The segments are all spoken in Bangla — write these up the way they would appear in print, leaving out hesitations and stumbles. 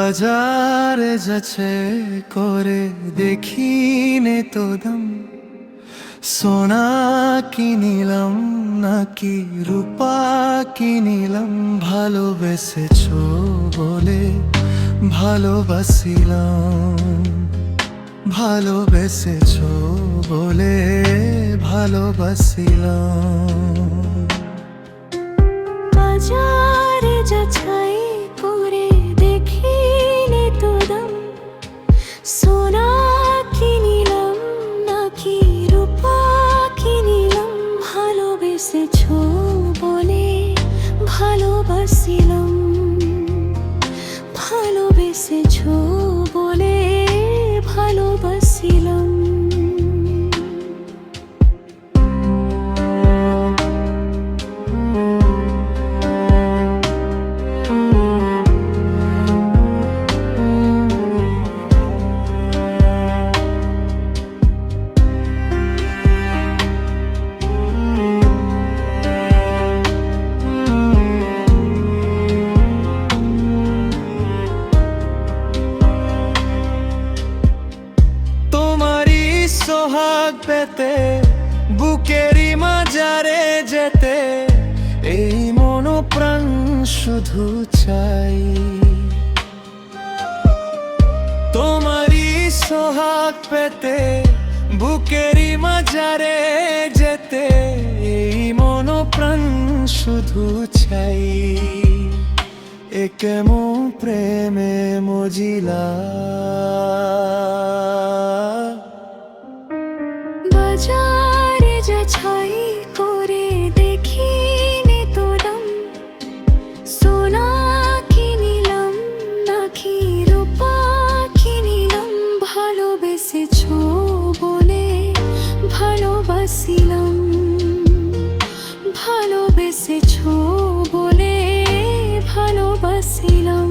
বাজারে যাচ্ছে করে দেখিনে তো দাম, সোনা কিনিলাম নাকি রূপা কিনিলাম, ভালোবেসেছো বলে ভালোবাসিলাম, ভালোবেসেছো বলে ভালোবাসিলাম। বাজারে যাচাই করে দেখিনে তো দাম, সোনা কিনিলাম নাকি রূপা কিনিলাম, ভালোবেসেছো বলে ভালোবাসিলাম, ভালোবেসেছো বলে ভালোবাসিলাম। সোহাগ পেতে বুকেরই মাজারে যেতে, এই মন প্রাণ শুধু চাই। তোমারই সোহাগ পেতে বুকেরই মাজারে যেতে, এই মন প্রাণ শুধু চাই। এ কেমন প্রেমে মজিলা, বাজারে যাচাই করে দেখিনে তো দাম, সোনা কিনিলাম নাকি রূপা কিনিলাম, ভালোবেসেছো বলে ভালোবাসিলাম, ভালোবেসেছো বলে ভালোবাসিলাম।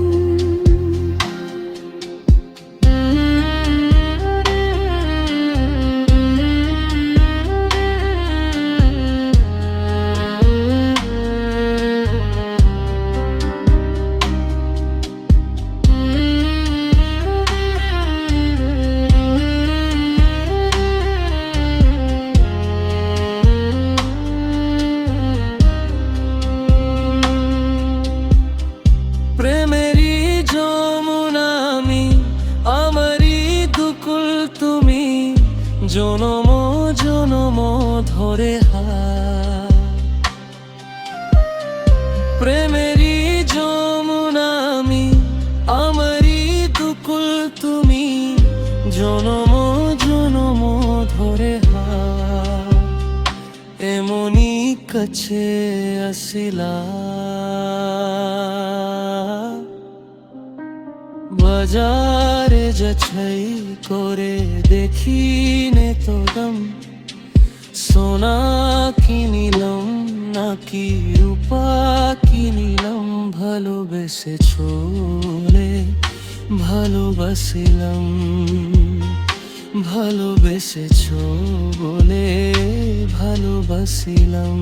প্রেমেরই যমুনা আমি, আমারই দুকুল তুমি, জনম জনম ধরে প্রেমেরই যমুনা আমি, আমারই দুকুল তুমি, জনম জনম ধরে এমনি কাছে আসিলা। বাজারে যাচাই করে দেখিনে তো দাম, সোনা কিনিলাম নাকি রূপা কিনিলাম, ভালোবেসেছো বলে ভালোবাসিলাম, ভালোবেসেছো বলে ভালোবাসিলাম।